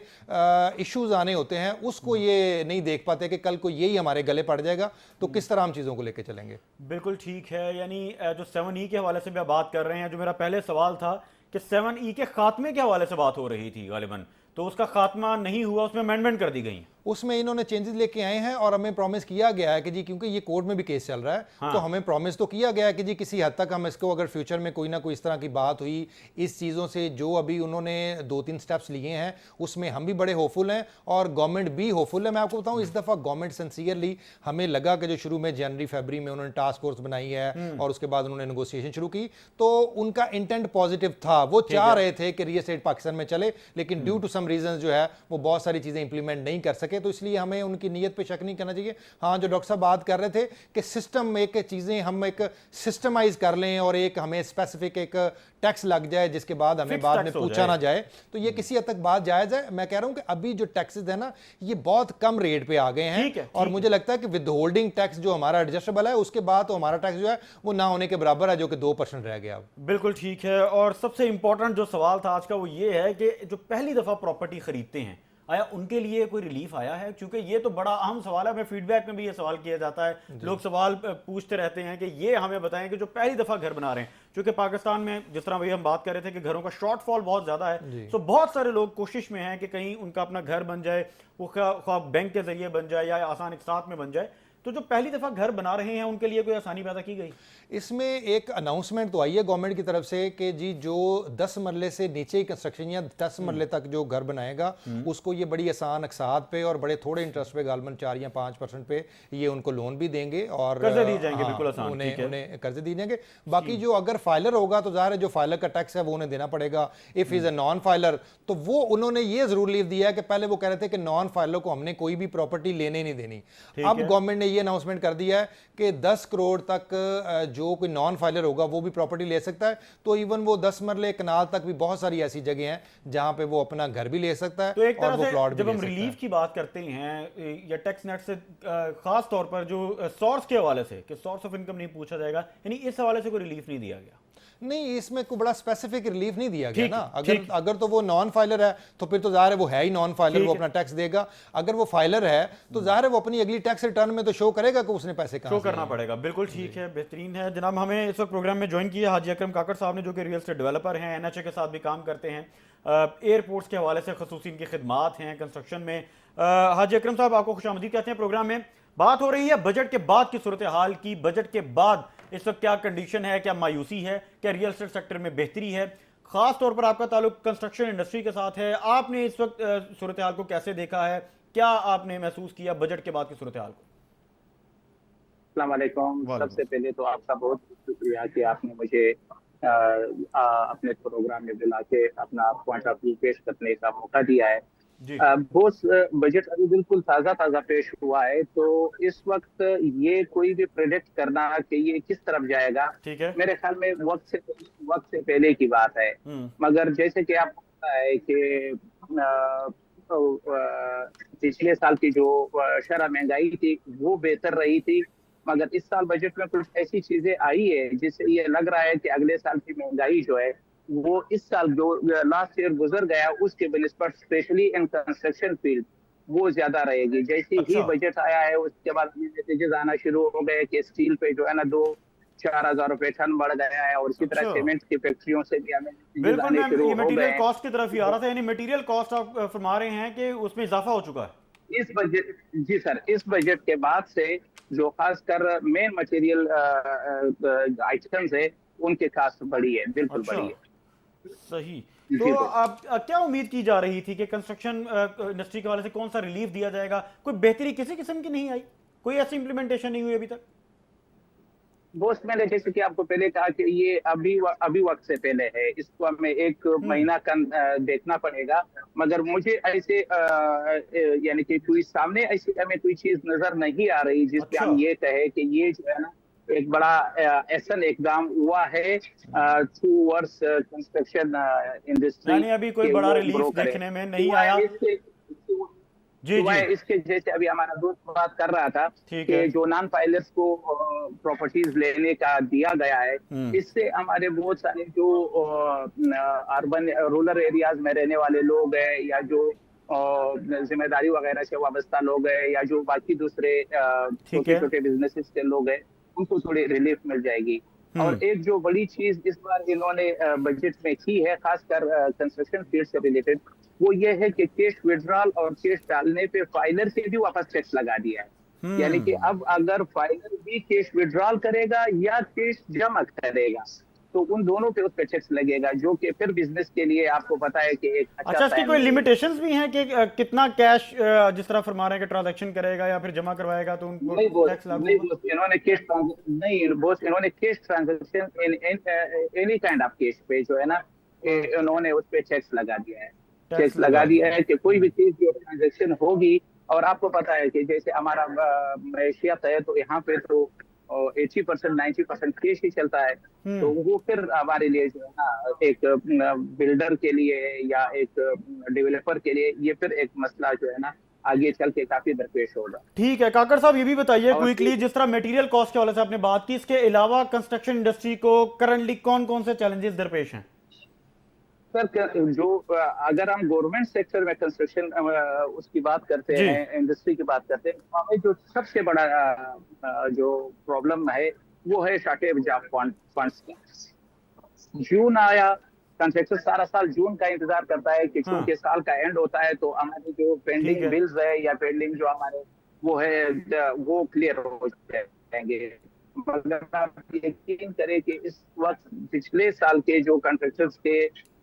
S2: इश्यूज आने होते हैं उसको ये नहीं देख पाते कि कल को यही हमारे गले पड़ जाएगा तो किस तरह हम चीज़ों को लेके चलेंगे।
S1: बिल्कुल ठीक है, यानी जो 7E के हवाले से भी आप बात कर रहे हैं, जो मेरा पहले सवाल था कि 7E के खात्मे के हवाले से बात हो रही थी गालिबन, तो उसका खात्मा नहीं हुआ, उसमें अमेंडमेंट कर दी गई।
S2: उसमें इन्होंने चेंजेस लेके आए हैं, और हमें प्रॉमिस किया गया है कि जी क्योंकि ये कोर्ट में भी केस चल रहा है, तो हमें प्रॉमिस तो किया गया है कि जी किसी हद तक हम इसको, अगर फ्यूचर में कोई ना कोई इस तरह की बात हुई, इस चीज़ों से जो अभी उन्होंने 2-3 स्टेप्स लिए हैं उसमें हम भी बड़े होपफुल हैं और गवर्नमेंट भी होपफुल है। मैं आपको बताऊं इस दफ़ा गवर्नमेंट सिंसियरली, हमें लगा कि जो शुरू में जनवरी-फरवरी में उन्होंने टास्क फोर्स बनाई है और उसके बाद उन्होंने नेगोशिएशन शुरू की, तो उनका इंटेंट पॉजिटिव था, वो चाह रहे थे कि रियल एस्टेट पाकिस्तान में चले, लेकिन ड्यू टू सम रीजन जो है वो बहुत सारी चीज़ें इंप्लीमेंट नहीं कर सके, तो इसलिए हमें उनकी नीयत पे शक नहीं करना चाहिए। हाँ, जो डॉक्टर साहब बात कर रहे थे कि सिस्टम, एक चीजें हम एक सिस्टमाइज कर लें और एक हमें स्पेसिफिक एक टैक्स लग जाए जिसके बाद हमें बाद में पूछा ना जाए, तो ये किसी हद तक बात जायज है। मैं कह रहा हूं कि अभी जो टैक्सेस है ना ये बहुत कम रेट पे आ गए हैं, और मुझे लगता है कि विद होल्डिंग टैक्स जो हमारा एडजस्टेबल है उसके बाद तो हमारा टैक्स जो है वो ना होने के बराबर है, जो कि 2% रह गया।
S1: बिल्कुल ठीक है, और सबसे इंपॉर्टेंट जो सवाल था आज का वो ये है कि जो पहली दफा प्रॉपर्टी खरीदते हैं, आया उनके लिए कोई रिलीफ आया है? क्योंकि ये तो बड़ा अहम सवाल है, हमें फीडबैक में भी ये सवाल किया जाता है, लोग सवाल पूछते रहते हैं कि ये हमें बताएं कि जो पहली दफा घर बना रहे हैं, क्योंकि पाकिस्तान में जिस तरह भैया हम बात कर रहे थे कि घरों का शॉर्टफॉल बहुत ज्यादा है, तो बहुत सारे लोग कोशिश में हैं कि कहीं उनका अपना घर बन जाए, वो ख्वाह बैंक के जरिए बन जाए या आसान एक साथ में बन जाए। तो जो पहली दफा घर बना रहे हैं उनके लिए कोई आसानी पैदा की गई?
S2: इसमें एक अनाउंसमेंट तो आई है गवर्नमेंट की तरफ से कि जी जो 10 मरले से नीचे की कंस्ट्रक्शन या 10 मरले तक जो घर बनाएगा उसको ये बड़ी आसान अकसात पे और बड़े थोड़े इंटरेस्ट पे, गालमन 4 या 5% पे ये उनको लोन भी देंगे और
S1: कर्जे दिए जाएंगे। बिल्कुल आसान,
S2: उन्हें कर्जे दिए जाएंगे। बाकी जो अगर फाइलर होगा तो जाहिर है जो फाइलर का टैक्स है वो उन्हें देना पड़ेगा। If is a non filer, तो वो उन्होंने ये जरूर लीव दिया है कि पहले वो कह रहे थे कि नॉन फाइलर को हमने कोई भी प्रॉपर्टी लेने नहीं देनी, अब गवर्नमेंट ने ये अनाउंसमेंट कर दिया है कि 10 करोड़ तक जो कोई नॉन फाइलर होगा वो भी प्रॉपर्टी ले सकता है। तो इवन वो 10 मरले कनाल तक भी बहुत सारी ऐसी जगह हैं जहां पे वो अपना घर भी ले सकता है
S1: तो एक
S2: और
S1: तरह
S2: वो
S1: से
S2: प्लॉट भी
S1: जब
S2: ले
S1: हम
S2: सकता
S1: रिलीफ
S2: है।
S1: की बात करते हैं या टैक्स नेट से खास तौर पर जो सोर्स के हवाले से कि सोर्स ऑफ इनकम नहीं पूछा जाएगा, यानी इस हवाले से कोई रिलीफ नहीं दिया गया।
S2: नहीं, इसमें कोई बड़ा स्पेसिफिक रिलीफ नहीं दिया गया
S1: ठीक
S2: ना।
S1: है,
S2: अगर
S1: ठीक।
S2: अगर तो वो नॉन फाइलर है तो फिर तो जाहिर है वो है ही नॉन फाइलर,
S1: ठीक
S2: वो
S1: है।
S2: अपना टैक्स देगा। अगर वो फाइलर है तो जाहिर है वो अपनी अगली टैक्स रिटर्न में तो शो करेगा कि उसने पैसे
S1: शो
S2: कहाँ से
S1: करना
S2: लिए।
S1: पड़ेगा। बिल्कुल ठीक है, बेहतरीन है जनाब। हमें इस वक्त प्रोग्राम में ज्वाइन किया हाजी अकरम काकड़ साहब ने, जो कि रियल एस्टेट डेवलपर हैं, एनएचए के साथ भी काम करते हैं, एयरपोर्ट्स के हवाले से खसूसी इनकी खिदमात हैं कंस्ट्रक्शन में। हाजी अकरम साहब, आपको खुशामदीद कहते हैं प्रोग्राम में। बात हो रही है बजट के बाद की सूरत हाल की। बजट के बाद इस वक्त क्या कंडीशन है, क्या मायूसी है, क्या रियल एस्टेट सेक्टर में बेहतरी है? खास तौर पर आपका ताल्लुक कंस्ट्रक्शन इंडस्ट्री के साथ है। आपने इस वक्त सूरत हाल को कैसे देखा है, क्या आपने महसूस किया बजट के बाद की सूरत हाल को?
S4: अस्सलाम वालेकुम।
S1: वालेकुम।
S4: सबसे पहले तो आपका बहुत शुक्रिया कि आपने मुझे अपने प्रोग्राम में बुला के अपना पॉइंट ऑफ व्यू पेश करने का मौका दिया है।
S1: जी
S4: बोस, बजट अभी बिल्कुल ताज़ा ताज़ा पेश हुआ है, तो इस वक्त ये कोई भी प्रेडिक्ट करना कि ये किस तरफ जाएगा,
S1: ठीक है।
S4: मेरे ख्याल में वक्त से पहले की बात है। मगर जैसे कि आपको पता है कि पिछले साल की जो शरह महंगाई थी वो बेहतर रही थी, मगर इस साल बजट में कुछ ऐसी चीजें आई है जिससे ये लग रहा है कि अगले साल की महंगाई जो है वो इस साल जो लास्ट ईयर गुजर गया उसके बनिस्बत स्पेशली इन कंस्ट्रक्शन फील्ड वो ज्यादा रहेगी। जैसे ही
S1: अच्छा।
S4: बजट आया है उसके बाद मैसेजेस आना शुरू हो गए कि स्टील पे जो है ना 2-4 हजार रुपए टन बढ़ गया है, और इसी तरह
S1: अच्छा।
S4: सीमेंट की फैक्ट्रियों से भी हमें messages
S1: बिल्कुल
S4: आने
S1: मैम,
S4: शुरू
S1: ये
S4: हो गए
S1: मटेरियल
S4: हैं।
S1: कॉस्ट की तरफ ही आ रहा था, यानी मटेरियल कॉस्ट आप फरमा रहे हैं कि उसमें इजाफा हो चुका है।
S4: इस बजट जी सर, इस बजट के बाद से जो खासकर मेन मटेरियल आइटम्स है उनके कास्ट बढ़ी है, बिल्कुल
S1: अच्छा,
S4: बढ़ी है।
S1: सही।
S4: जी,
S1: तो
S4: बिल्कुल।
S1: आप क्या उम्मीद की जा रही थी कि कंस्ट्रक्शन इंडस्ट्री के वाले से कौन सा रिलीफ दिया जाएगा? कोई बेहतरी किसी किस्म की नहीं आई, कोई ऐसी इंप्लीमेंटेशन नहीं हुई अभी तक?
S4: बॉस, मैंने जैसे कि आपको पहले कहा कि ये अभी वक्त से पहले है, इसको हमें एक महीना का देखना पड़ेगा। मगर मुझे ऐसे यानी कि कोई सामने ऐसी हमें कोई चीज नजर नहीं आ रही जिसपे
S1: अच्छा।
S4: हम ये कहे कि ये जो है ना एक बड़ा ऐसा इकदाम हुआ है टूवर्ड्स कंस्ट्रक्शन इंडस्ट्री,
S1: यानी अभी कोई बड़ा रिलीफ देखने में नहीं आया। जी जी,
S4: इसके जैसे अभी हमारा दोस्त बात कर रहा था
S1: ठीक
S4: कि
S1: है।
S4: जो नॉन फाइलर्स को प्रॉपर्टीज लेने का दिया गया है, इससे हमारे बहुत सारे जो अर्बन रूरल एरियाज में रहने वाले लोग हैं या जो जिम्मेदारी वगैरह से वाबस्ता लोग हैं या जो बाकी दूसरे छोटे छोटे बिजनेसेस के लोग हैं, उनको थोड़ी रिलीफ मिल जाएगी। और एक जो बड़ी चीज इस बार इन्होंने बजट में की है खासकर कंस्ट्रक्शन फील्ड से रिलेटेड, वो ये है कि कैश विड्रॉल और कैश डालने पे फाइलर से भी वापस टैक्स लगा दिया है। यानी कि अब अगर फाइलर भी कैश विड्रॉल करेगा या कैश जमा करेगा तो उन दोनों पे उस पे टैक्स लगेगा, जो कि फिर बिजनेस के लिए आपको पता है कि एक
S1: अच्छा, इसकी कोई लिमिटेशंस भी हैं कि कितना कैश जिस तरह फरमा रहे हैं कि ट्रांजैक्शन करेगा या फिर जमा करवाएगा तो उनको टैक्स लागू होगा?
S4: इन्होंने cash transaction in any kind of cash पे जो है ना इन्होंने उस पे टैक्स लगा दिया है। टैक्स लगा दिया है कि कोई भी चीज जो ट्रांजैक्शन होगी, और आपको पता है कि जैसे हमारा मैशियत है तो यहाँ पे तो 80% 90% कैश ही चलता है, तो वो फिर हमारे लिए जो है ना एक बिल्डर के लिए या एक डेवलपर के लिए ये फिर एक मसला जो है ना आगे चल के काफी दरपेश होगा।
S1: ठीक है काकड़ साहब, ये भी बताइए क्विकली, जिस तरह मटेरियल कॉस्ट के हवाले से आपने बात की, इसके अलावा कंस्ट्रक्शन इंडस्ट्री को करंटली कौन कौन से चैलेंजेस दरपेश हैं?
S4: सर, जो अगर हम गवर्नमेंट सेक्टर में कंस्ट्रक्शन उसकी बात करते हैं, इंडस्ट्री की बात करते हैं, तो हमें जो सबसे बड़ा जो प्रॉब्लम है वो है शॉर्टेज ऑफ फंड्स का। जून आया, कंस्ट्रक्शन सारा साल जून का इंतजार करता है कि जून के साल का एंड होता है तो हमारे जो पेंडिंग बिल्स है या पेंडिंग जो हमारे वो है वो क्लियर हो जाएंगे। मगर आप यकीन करें कि इस वक्त पिछले साल के जो कंस्ट्रक्शंस के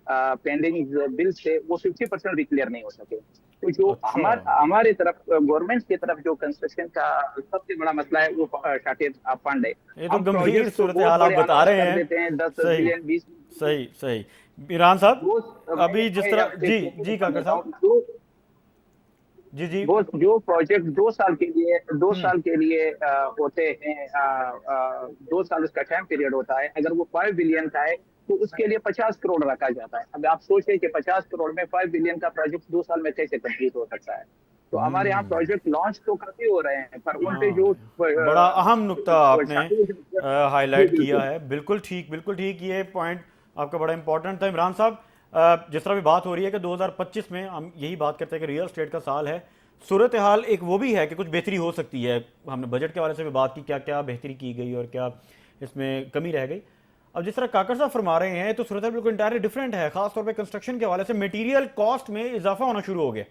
S4: पेंडिंग बिल्स थे वो 50% भी क्लियर नहीं हो सके। तो जो हमारे तरफ गवर्नमेंट की तरफ जो कंस्ट्रक्शन का सबसे बड़ा मसला है वो शॉर्टेज ऑफ फंड है।
S1: ये तो गंभीर सूरत हाल आप बता रहे हैं।
S4: 10 बिलियन 20
S1: सही ईरान साहब, अभी जिस तरह जी काकर साहब जी जी
S4: वो जो प्रोजेक्ट 2 साल के लिए 2 साल के लिए होते हैं, 2 साल उसका टाइम पीरियड होता है, अगर वो 5 बिलियन का है तो उसके लिए 50 करोड़ रखा जाता है। अब आप सोचिए कि 50 करोड़ में 5 बिलियन का प्रोजेक्ट 2 साल में कैसे कंप्लीट हो सकता है। तो हमारे यहाँ प्रोजेक्ट लॉन्च तो काफी हो रहे हैं, पर उन पे जो
S1: बड़ा अहम नुक्ता आपने हाईलाइट
S4: जी
S1: किया
S4: बिल्कुल।
S1: है। बिल्कुल ठीक, बिल्कुल ठीक, ये पॉइंट आपका बड़ा इंपॉर्टेंट था। इमरान साहब, जिस तरह भी बात हो रही है कि 2025 में हम यही बात करते हैं कि रियल स्टेट का साल है, सूरत हाल एक वो भी है कि कुछ बेहतरी हो सकती है। हमने बजट के हवाले से भी बात की, क्या क्या बेहतरी की गई और क्या इसमें कमी रह गई। अब जिस तरह काकर साहब फरमा रहे हैं तो सूरत हाल बिल्कुल इंटायरली डिफरेंट है, खासतौर पर कंस्ट्रक्शन के हवाले से मटीरियल कॉस्ट में इजाफा होना शुरू हो गया।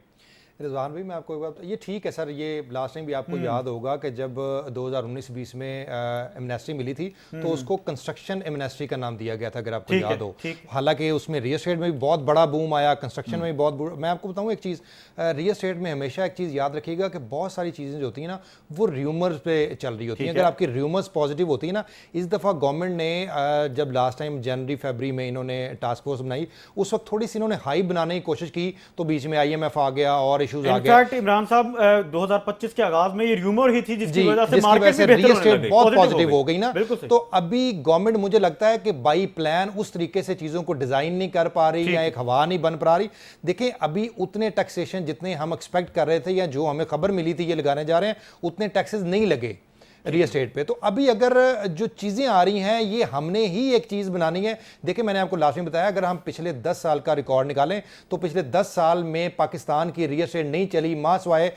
S2: रिजवान भाई, मैं आपको एक बात, ये ठीक है सर, ये लास्ट टाइम भी आपको याद होगा कि जब 2019-20 में एमनेस्टी मिली थी तो उसको कंस्ट्रक्शन एमनेस्टी का नाम दिया गया था, अगर आपको याद हो। हालांकि उसमें रियल एस्टेट में भी बहुत बड़ा बूम आया, कंस्ट्रक्शन में भी मैं आपको बताऊं एक चीज़, रियल एस्टेट में हमेशा एक चीज़ याद रखिएगा कि बहुत सारी चीज़ें जो होती हैं ना वो र्यूमर्स पे चल रही होती हैं। अगर आपकी र्यूमर्स पॉजिटिव होती है ना, इस दफ़ा गवर्नमेंट ने जब लास्ट टाइम जनवरी फरवरी में इन्होंने टास्क फोर्स बनाई, उस वक्त थोड़ी सी इन्होंने हाइप बनाने की कोशिश की, तो बीच में IMF आ गया और इश्यूज आ गए।
S1: इनफैक्ट इमरान साहब 2025 के आगाज में ये र्यूमर ही थी जिसकी वजह से मार्केट में
S2: रियल एस्टेट बहुत पॉजिटिव हो गई ना।
S1: बिल्कुल।
S2: तो अभी गवर्नमेंट मुझे लगता है कि बाई प्लान उस तरीके से चीजों को डिजाइन नहीं कर पा रही या एक हवा नहीं बन पा रही। देखें, अभी उतने टैक्सेशन जितने हम एक्सपेक्ट कर रहे थे या जो हमें खबर मिली थी ये लगाने जा रहे हैं, उतने टैक्सेस नहीं लगे रियल एस्टेट पे। तो अभी अगर जो चीज़ें आ रही हैं ये हमने ही एक चीज़ बनानी है। देखिए, मैंने आपको लास्ट में बताया, अगर हम पिछले 10 साल का रिकॉर्ड निकालें तो पिछले 10 साल में पाकिस्तान की रियल एस्टेट नहीं चली, मासवाए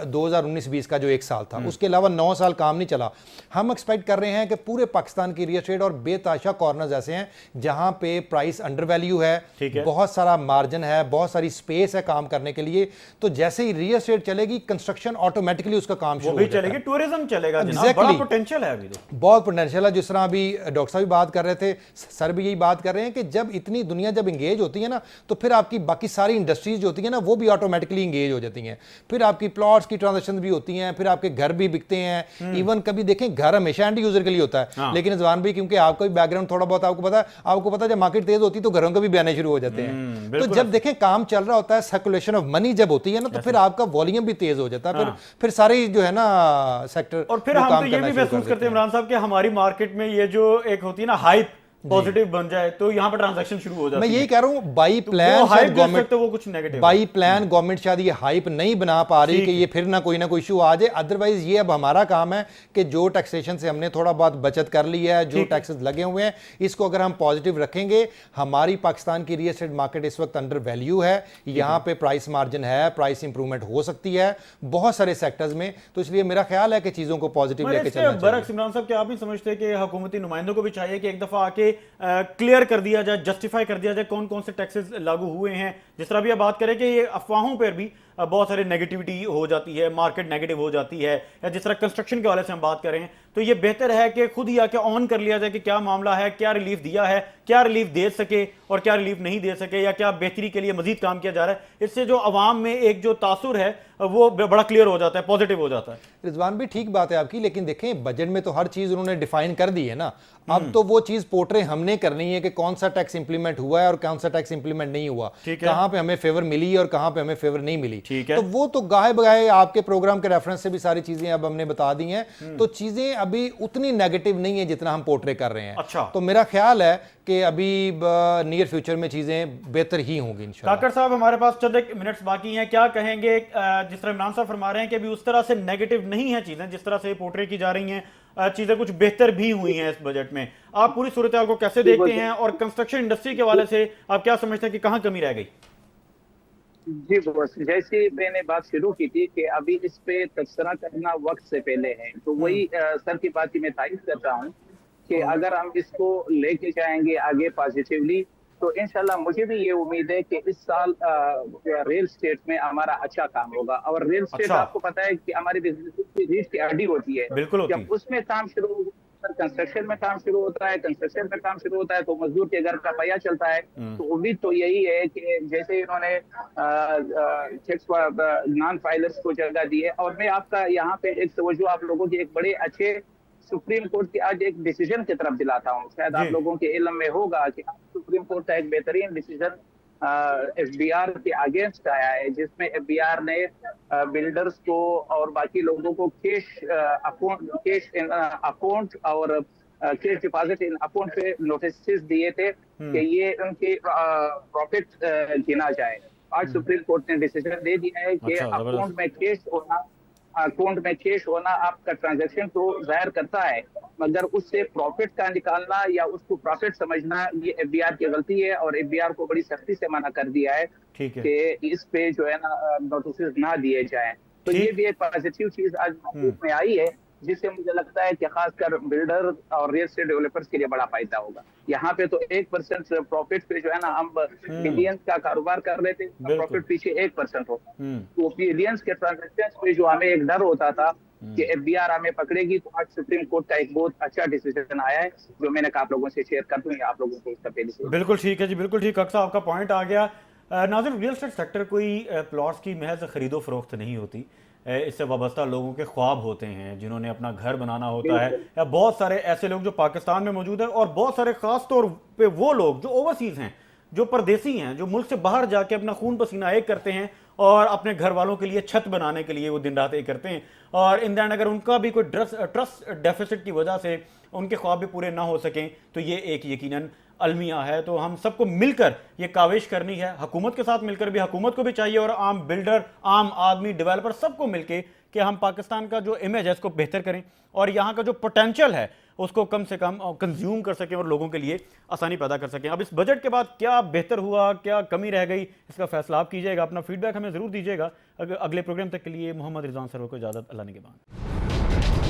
S2: 2019-20 का जो एक साल था, उसके अलावा 9 साल काम नहीं चला। हम एक्सपेक्ट कर रहे हैं कि पूरे पाकिस्तान की रियल एस्टेट और बेताशा कॉर्नर्स ऐसे हैं जहां पे प्राइस अंडर वैल्यू है, बहुत सारा मार्जिन है, बहुत सारी स्पेस है काम करने के लिए। तो जैसे ही रियल एस्टेट चलेगी, कंस्ट्रक्शन ऑटोमेटिकली उसका काम शुरू हो जाएगा,
S1: टूरिज्म चलेगा।
S2: Exactly.
S1: पोटेंशियल है अभी तो,
S2: बहुत पोटेंशियल है। जिस तरह अभी डॉक्टर साहब भी बात कर रहे थे, सर भी यही बात कर रहे हैं कि जब इतनी दुनिया जब इंगेज होती है ना, तो फिर आपकी बाकी सारी इंडस्ट्रीज जो होती है ना वो भी ऑटोमेटिकली इंगेज हो जाती हैं। फिर आपकी प्लॉट्स की ट्रांजेक्शन भी होती हैं, फिर आपके घर भी बिकते हैं। इवन कभी देखें, घर हमेशा एंड यूजर के लिए होता है, लेकिन जवान भी, क्योंकि आपका भी बैकग्राउंड थोड़ा बहुत आपको पता है जब मार्केट तेज होती है तो घरों के भी बयाने शुरू हो जाते हैं। तो जब देखें काम चल रहा होता है, सर्कुलेशन ऑफ मनी जब होती है ना, तो फिर आपका वॉल्यूम भी तेज हो जाता है। फिर सारी जो है ना सेक्टर,
S1: और फिर हम तो ये भी महसूस करते हैं इमरान साहब कि हमारी मार्केट में ये जो एक होती है ना हाइप पॉजिटिव बन जाए तो यहाँ पर ट्रांजैक्शन शुरू हो जाती है।
S2: मैं यही कह रहा हूँ, बाई प्लान
S1: गवर्नमेंट तो वो कुछ नेगेटिव,
S2: बाई प्लान गवर्नमेंट शायद ये हाइप नहीं बना पा रही कि ये फिर ना कोई इशू आ जाए। अदरवाइज ये अब हमारा काम है कि जो टैक्सेशन से हमने थोड़ा बहुत बचत कर ली है, जो टैक्सेस लगे हुए हैं, इसको अगर हम पॉजिटिव रखेंगे। हमारी पाकिस्तान की रियल एस्टेट मार्केट इस वक्त अंडर वैल्यू है, यहाँ पे प्राइस मार्जिन है, प्राइस इंप्रूवमेंट हो सकती है बहुत सारे सेक्टर्स में। तो इसलिए मेरा ख्याल है कि चीजों को पॉजिटिव लेके चलना चाहिए।
S1: बरअक्स इमरान साहब, क्या आप नहीं समझते कि हुकूमती नुमाइंदों को भी चाहिए कि एक दफा आके क्लियर कर दिया जाए, जस्टिफाई कर दिया जाए कौन कौन से टैक्सेस लागू हुए हैं। जिस तरह भी आप बात करें कि ये अफवाहों पर भी बहुत सारी नेगेटिविटी हो जाती है, मार्केट नेगेटिव हो जाती है, या जिस तरह कंस्ट्रक्शन के हवाले से हम बात करें तो ये बेहतर है कि खुद ही आके ऑन कर लिया जाए कि क्या मामला है, क्या रिलीफ दिया है, क्या रिलीफ दे सके और क्या रिलीफ नहीं दे सके, या क्या बेहतरी के लिए मजीद काम किया जा रहा है। इससे जो अवाम में एक जो तासुर है वो बड़ा क्लियर हो जाता है, पॉजिटिव हो जाता है।
S2: रिजवान भी ठीक बात है आपकी, लेकिन देखें बजट में तो हर चीज उन्होंने डिफाइन कर दी है ना। अब तो वो चीज पोर्ट्रे हमने करनी है कि कौन सा टैक्स इंप्लीमेंट हुआ है और कौन सा टैक्स इंप्लीमेंट नहीं हुआ, कहां पे हमें फेवर मिली और कहां पे हमें फेवर नहीं मिली। तो वो तो गाहे बगाहे आपके प्रोग्राम के रेफरेंस से भी सारी चीजें अब हमने बता दी हैं। तो चीजें अभी उतनी नेगेटिव नहीं है जितना हम पोर्ट्रे कर रहे हैं।
S1: अच्छा।
S2: तो मेरा ख्याल है कि अभी नियर फ्यूचर में चीजें बेहतर ही होंगी इंशाल्लाह।
S1: काकर साहब, हमारे पास चंद एक मिनट्स बाकी हैं, क्या कहेंगे जिस तरह इमरान साहब फरमा रहे हैं कि अभी उस तरह से नेगेटिव नहीं है चीजें जिस तरह से पोर्ट्रे की जा रही हैं, चीजें कुछ बेहतर भी हुई हैं इस बजट में। आप पूरी सूरत हाल को कैसे देखते हैं और कंस्ट्रक्शन इंडस्ट्री के हवाले से आप क्या समझते हैं कि कहां कमी रह गई?
S4: जी बॉस, जैसे मैंने बात शुरू की थी कि अभी इस पे तबसरा करना वक्त से पहले है, तो वही सर की बात की मैं तारीफ करता हूँ कि अगर हम इसको लेके जाएंगे आगे पॉजिटिवली तो इंशाल्लाह मुझे भी ये उम्मीद है कि इस साल रियल स्टेट में हमारा अच्छा काम होगा। और रियल स्टेट आपको पता है कि हमारी बिजनेस की रीढ़ की हड्डी होती है। जब उसमें काम शुरू, कंस्ट्रक्शन में काम शुरू होता है, कंस्ट्रक्शन में काम शुरू होता है तो मजदूर के घर का पहिया चलता है। तो उम्मीद तो यही है कि जैसे इन्होंने नॉन फाइलर्स को जगह दी है, और मैं आपका यहाँ पे एक तवज्जो आप लोगों की एक बड़े अच्छे सुप्रीम कोर्ट के आज एक डिसीजन की तरफ दिलाता हूँ। शायद आप लोगों के इल्म में होगा कि सुप्रीम कोर्ट का एक बेहतरीन डिसीजन एफबीआर के अगेंस्ट आया है, जिसमें एफबीआर ने बिल्डर्स को और बाकी लोगों को कैश इन अकाउंट और कैश डिपॉजिट इन अकाउंट पे नोटिस दिए थे कि ये उनके प्रॉफिट गिना जाए। आज सुप्रीम कोर्ट ने डिसीजन दे दिया है कि अकाउंट में कैश होना आपका ट्रांजैक्शन तो जाहिर करता है, मगर उससे प्रॉफिट का निकालना या उसको प्रॉफिट समझना ये एफबीआर की गलती है, और एफबीआर को बड़ी सख्ती से मना कर दिया है कि इस पे जो है ना नोटिस ना दिए जाएं। तो ये भी एक पॉजिटिव चीज आज मार्केट में आई है, जिससे मुझे लगता है कि खासकर बिल्डर और रियल एस्टेट डेवलपर्स के लिए बड़ा फायदा होगा। यहाँ पे तो 1% प्रॉफिट पे जो है ना हम बिलियंस का कारोबार कर रहे थे, प्रॉफिट पीछे 1% होता, तो बिलियंस के ट्रांजेक्शन पे जो हमें एक डर होता था कि एफबीआर हमें पकड़ेगी, तो आज सुप्रीम कोर्ट का एक बहुत अच्छा डिसीजन आया है, जो मैंने आप लोगों से शेयर कर दूंगा आप लोगों को उसका पहले।
S1: बिल्कुल ठीक है जी, बिल्कुल ठीक। अक्सर आपका पॉइंट आ गया। नाज़रीन, रियल एस्टेट सेक्टर कोई प्लॉट्स की महज खरीदो फरोख्त नहीं होती, इससे वाबस्ता लोगों के ख्वाब होते हैं जिन्होंने अपना घर बनाना होता है, या बहुत सारे ऐसे लोग जो पाकिस्तान में मौजूद हैं, और बहुत सारे खास तौर पे वो लोग जो ओवरसीज़ हैं, जो परदेसी हैं, जो मुल्क से बाहर जाके अपना खून पसीना एक करते हैं और अपने घर वालों के लिए छत बनाने के लिए वो दिन रात एक करते हैं, और इन दैन अगर उनका भी कोई ट्रस्ट डेफिसिट की वजह से उनके ख्वाब भी पूरे ना हो सकें, तो ये एक यकीनन अलमिया है। तो हम सबको मिलकर ये काविश करनी है, हुकूमत के साथ मिलकर भी, हुकूमत को भी चाहिए और आम बिल्डर, आम आदमी, डेवलपर, सबको मिलके कि हम पाकिस्तान का जो इमेज है इसको बेहतर करें और यहाँ का जो पोटेंशियल है उसको कम से कम कंज्यूम कर सकें और लोगों के लिए आसानी पैदा कर सकें। अब इस बजट के बाद क्या बेहतर हुआ, क्या कमी रह गई, इसका फैसला आप कीजिएगा। अपना फीडबैक हमें ज़रूर दीजिएगा। अगले प्रोग्राम तक के लिए मोहम्मद रिजवान सरवर को इजाज़त, अल्लाह ने के बाद।